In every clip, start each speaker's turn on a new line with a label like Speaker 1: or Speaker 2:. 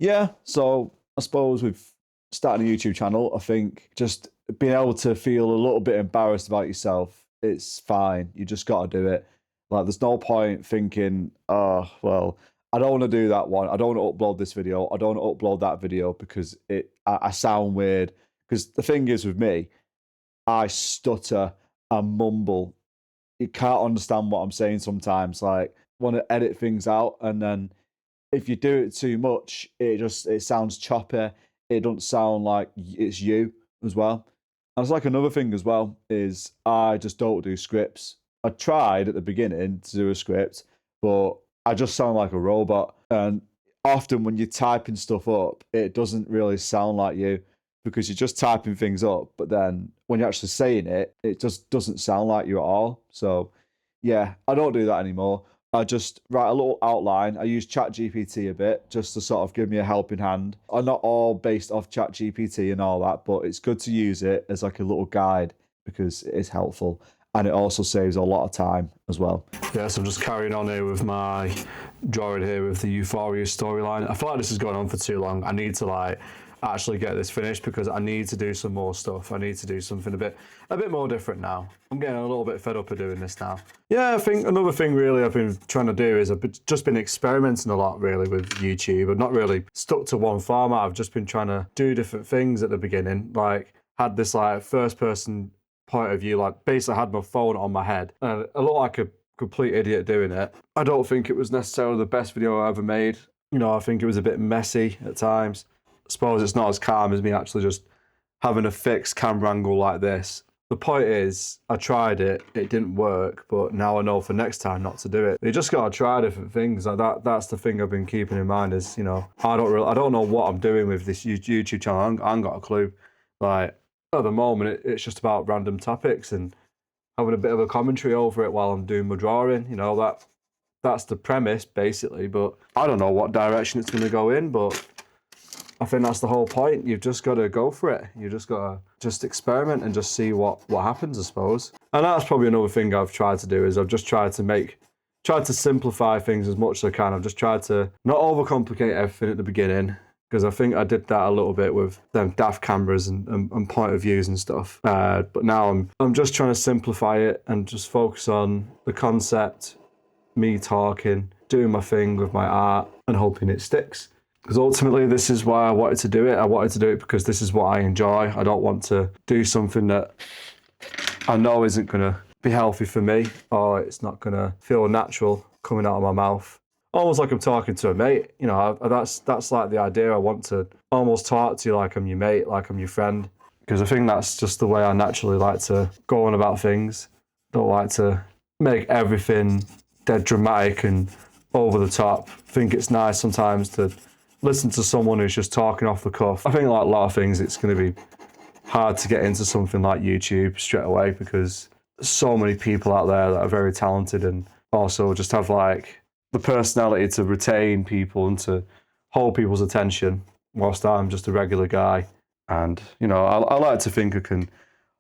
Speaker 1: Yeah, so I suppose with starting a YouTube channel, I think just being able to feel a little bit embarrassed about yourself, it's fine. You just got to do it. Like, there's no point thinking, oh, well, I don't want to do that one. I don't want to upload this video. I don't want to upload that video because I sound weird. Because the thing is with me, I stutter and mumble. You can't understand what I'm saying sometimes. Like, want to edit things out, and then if you do it too much, it sounds choppy. It doesn't sound like it's you as well. And it's like another thing as well is I just don't do scripts. I tried at the beginning to do a script, but I just sound like a robot. And often when you're typing stuff up, it doesn't really sound like you because you're just typing things up. But then when you're actually saying it, it just doesn't sound like you at all. So yeah, I don't do that anymore. I just write a little outline. I use ChatGPT a bit just to sort of give me a helping hand. I'm not all based off ChatGPT and all that, but it's good to use it as like a little guide because it is helpful and it also saves a lot of time as well.
Speaker 2: Yeah, so I'm just carrying on here with my drawing here with the Euphoria storyline. I feel like this has gone on for too long. I need to actually get this finished because I need to do some more stuff. I need to do something a bit more different now. I'm getting a little bit fed up of doing this now. Yeah, I think another thing really I've been trying to do is I've just been experimenting a lot really with YouTube. I've not really stuck to one format. I've just been trying to do different things at the beginning. Like had this first person point of view, like basically had my phone on my head and I look like a complete idiot doing it. I don't think it was necessarily the best video I ever made. You know, I think it was a bit messy at times. I suppose it's not as calm as me actually just having a fixed camera angle like this. The point is, I tried it, it didn't work, but now I know for next time not to do it. You just gotta try different things. Like that's the thing I've been keeping in mind is, you know, I don't know what I'm doing with this YouTube channel. I ain't got a clue. Like at the moment, it's just about random topics and having a bit of a commentary over it while I'm doing my drawing. You know, that's the premise basically, but I don't know what direction it's gonna go in, but I think that's the whole point. You've just got to go for it. You just got to just experiment and just see what happens, I suppose. And that's probably another thing I've tried to do is I've just tried to simplify things as much as I can. I've just tried to not overcomplicate everything at the beginning because I think I did that a little bit with them daft cameras and point of views and stuff. But now I'm just trying to simplify it and just focus on the concept, me talking, doing my thing with my art and hoping it sticks. Because ultimately, this is why I wanted to do it. I wanted to do it because this is what I enjoy. I don't want to do something that I know isn't going to be healthy for me or it's not going to feel natural coming out of my mouth. Almost like I'm talking to a mate. You know, that's like the idea. I want to almost talk to you like I'm your mate, like I'm your friend. Because I think that's just the way I naturally like to go on about things. Don't like to make everything dead dramatic and over the top. I think it's nice sometimes to listen to someone who's just talking off the cuff. I think like a lot of things, it's going to be hard to get into something like YouTube straight away because there's so many people out there that are very talented and also just have like the personality to retain people and to hold people's attention whilst I'm just a regular guy. And, you know, I like to think I can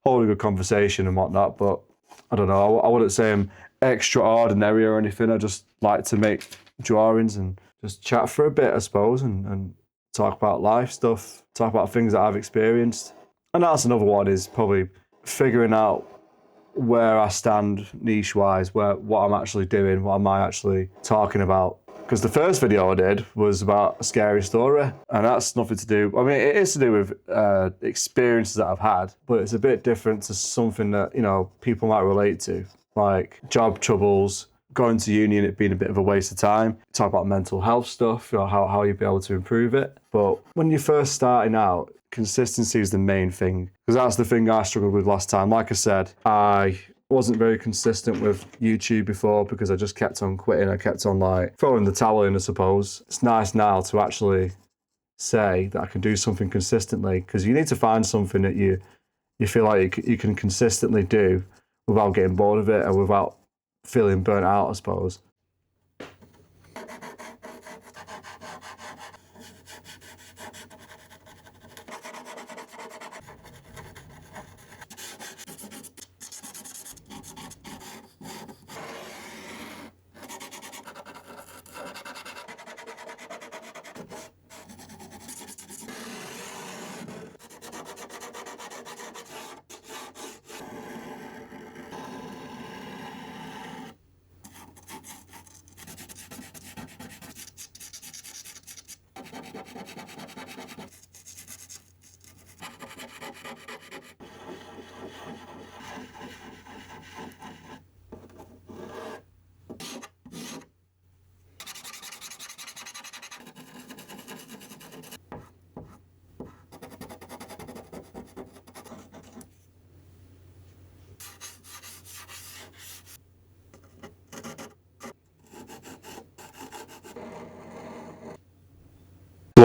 Speaker 2: hold a good conversation and whatnot, but I don't know, I wouldn't say I'm extraordinary or anything. I just like to make drawings and just chat for a bit, I suppose, and talk about life stuff, talk about things that I've experienced. And that's another one is probably figuring out where I stand niche-wise, what I'm actually doing, what am I actually talking about. Because the first video I did was about a scary story, and that's nothing to do, I mean, it is to do with experiences that I've had, but it's a bit different to something that, you know, people might relate to, like job troubles, going to uni and it being a bit of a waste of time. Talk about mental health stuff, you know, how you'd be able to improve it. But when you're first starting out, consistency is the main thing, because that's the thing I struggled with last time. Like I said, I wasn't very consistent with YouTube before because I just kept on quitting. I kept on like throwing the towel in, I suppose. It's nice now to actually say that I can do something consistently, because you need to find something that you feel like you can consistently do without getting bored of it and without feeling burnt out, I suppose.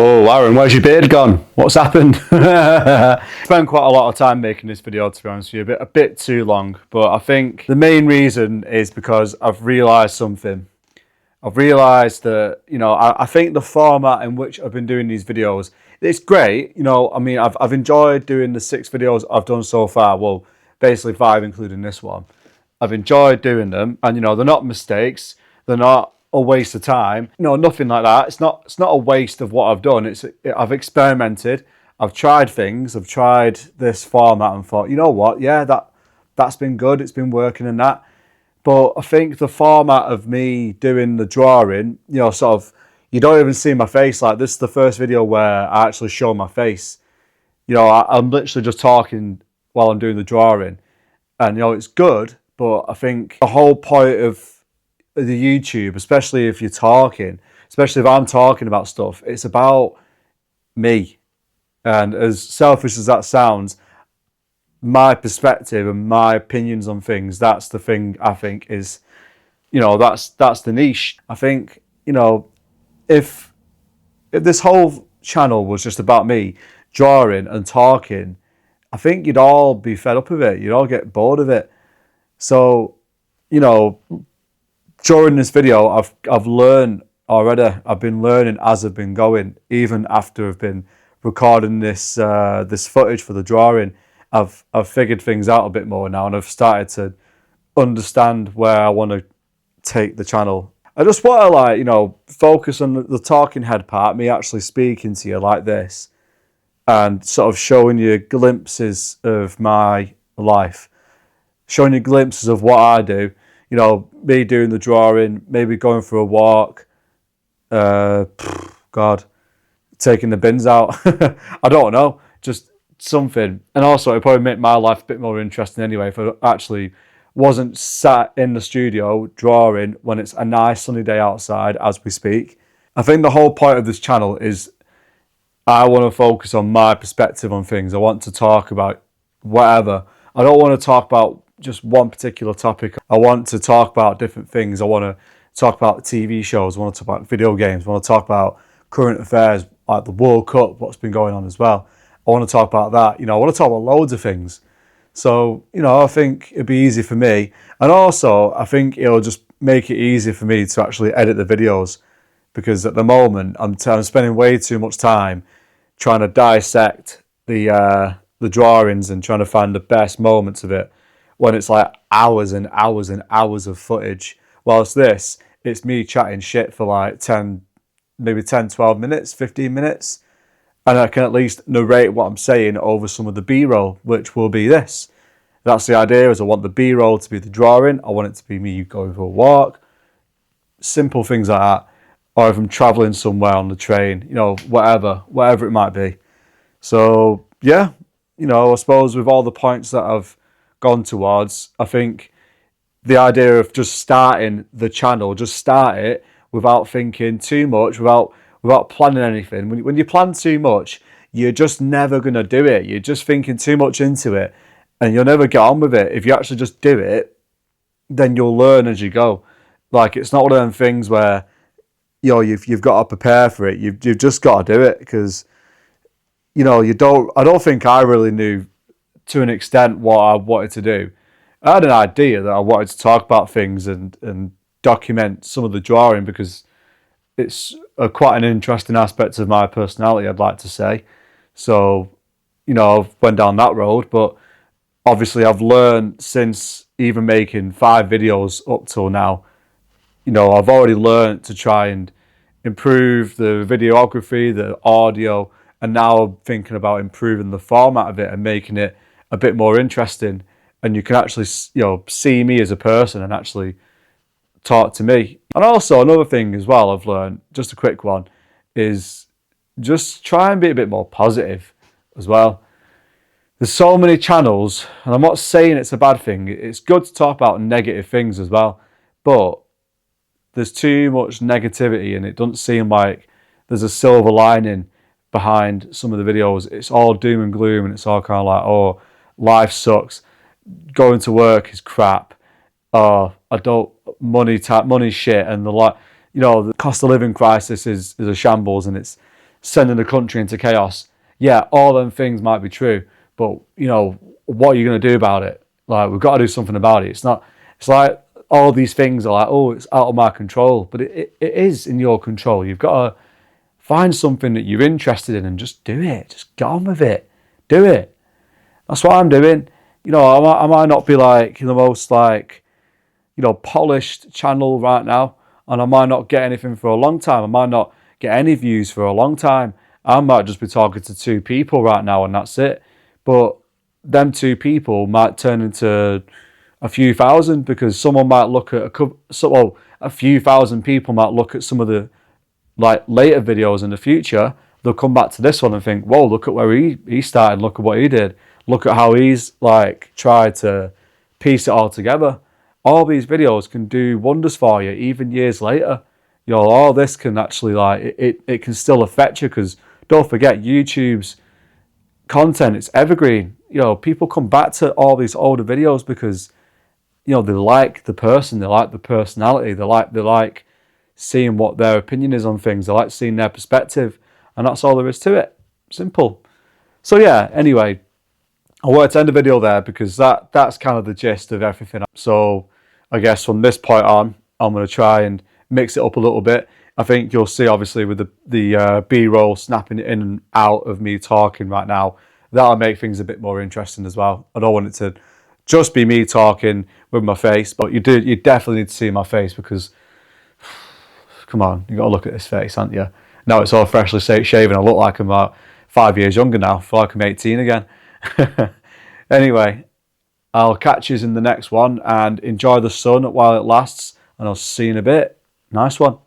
Speaker 3: Whoa, Aaron, where's your beard gone? What's happened? Spent quite a lot of time making this video, to be honest with you, a bit too long. But I think the main reason is because I've realised something. I've realised that, you know, I think the format in which I've been doing these videos, it's great. You know, I mean, I've enjoyed doing the 6 videos I've done so far. Well, basically 5, including this one. I've enjoyed doing them, and you know, they're not mistakes. They're not a waste of time. No, nothing like that. It's not a waste of what I've done. I've experimented. I've tried things. I've tried this format and thought, you know what? Yeah, that's been good. It's been working and that. But I think the format of me doing the drawing, you know, sort of, you don't even see my face. Like, this is the first video where I actually show my face. You know, I'm literally just talking while I'm doing the drawing. And, you know, it's good, but I think the whole point of the YouTube, especially if you're talking, especially if I'm talking about stuff, it's about me. And as selfish as that sounds, my perspective and my opinions on things, that's the thing I think is, you know, that's the niche. I think, you know, if this whole channel was just about me drawing and talking, I think you'd all be fed up of it. You'd all get bored of it. So, you know, during this video, I've learned already. I've been learning as I've been going, even after I've been recording this this footage for the drawing. I've figured things out a bit more now, and I've started to understand where I want to take the channel. I just want to, like, you know, focus on the talking head part, me actually speaking to you like this, and sort of showing you glimpses of my life, showing you glimpses of what I do. You know, me doing the drawing, maybe going for a walk, God, taking the bins out. I don't know, just something. And also, it'd probably make my life a bit more interesting anyway if I actually wasn't sat in the studio drawing when it's a nice sunny day outside as we speak. I think the whole point of this channel is I want to focus on my perspective on things. I want to talk about whatever. I don't want to talk about just one particular topic. I want to talk about different things. I want to talk about TV shows. I want to talk about video games. I want to talk about current affairs, like the World Cup, what's been going on as well. I want to talk about that. You know, I want to talk about loads of things. So, you know, I think it'd be easy for me. And also, I think it'll just make it easier for me to actually edit the videos, because at the moment, I'm spending way too much time trying to dissect the drawings and trying to find the best moments of it, when it's like hours and hours and hours of footage. Whilst this, it's me chatting shit for like 10, 12 minutes, 15 minutes. And I can at least narrate what I'm saying over some of the B-roll, which will be this. That's the idea, is I want the B-roll to be the drawing. I want it to be me going for a walk. Simple things like that. Or if I'm travelling somewhere on the train, you know, whatever it might be. So, yeah, you know, I suppose with all the points that I've gone towards, I think the idea of just starting the channel, just start it without thinking too much, without planning anything. When you plan too much, you're just never going to do it. You're just thinking too much into it, and you'll never get on with it. If you actually just do it, then you'll learn as you go. Like, it's not one of them things where, you know, you've got to prepare for it. You've just got to do it, because, you know, I don't think I really knew to an extent what I wanted to do. I had an idea that I wanted to talk about things and document some of the drawing, because it's quite an interesting aspect of my personality, I'd like to say. So, you know, I've went down that road, but obviously I've learned since even making 5 videos up till now, you know, I've already learned to try and improve the videography, the audio, and now I'm thinking about improving the format of it and making it a bit more interesting. And you can actually, you know, see me as a person and actually talk to me. And also another thing as well I've learned, just a quick one, is just try and be a bit more positive as well. There's so many channels, and I'm not saying it's a bad thing. It's good to talk about negative things as well, but there's too much negativity, and it doesn't seem like there's a silver lining behind some of the videos. It's all doom and gloom, and it's all kind of like, oh, life sucks, going to work is crap, money shit, and the, like, you know, the cost of living crisis is a shambles, and it's sending the country into chaos. Yeah, all them things might be true, but you know, what are you going to do about it? Like, we've got to do something about it. It's not, it's like all these things are like, oh, it's out of my control, but it is in your control. You've got to find something that you're interested in and just do it. Just get on with it. Do it. That's what I'm doing. You know, I might not be like the most like, you know, polished channel right now, and I might not get anything for a long time. I might not get any views for a long time. I might just be talking to 2 people right now and that's it. But them 2 people might turn into a few thousand, because someone might look at a few thousand people might look at some of the like later videos in the future. They'll come back to this one and think, whoa, look at where he started, look at what he did, look at how he's like tried to piece it all together. All these videos can do wonders for you even years later. You know, all this can actually like it can still affect you, because don't forget, YouTube's content, it's evergreen. You know, people come back to all these older videos because, you know, they like the person, they like the personality, they like seeing what their opinion is on things, they like seeing their perspective, and that's all there is to it. Simple. So yeah, anyway, I wanted to end the video there because that's kind of the gist of everything. So I guess from this point on, I'm going to try and mix it up a little bit. I think you'll see, obviously, with the B-roll snapping in and out of me talking right now, that'll make things a bit more interesting as well. I don't want it to just be me talking with my face, but you definitely need to see my face, because come on, you got to look at this face, haven't you? Now it's all freshly shaven. I look like I'm about 5 years younger now. I feel like I'm 18 again. Anyway, I'll catch you in the next one, and enjoy the sun while it lasts, and I'll see you in a bit. Nice one.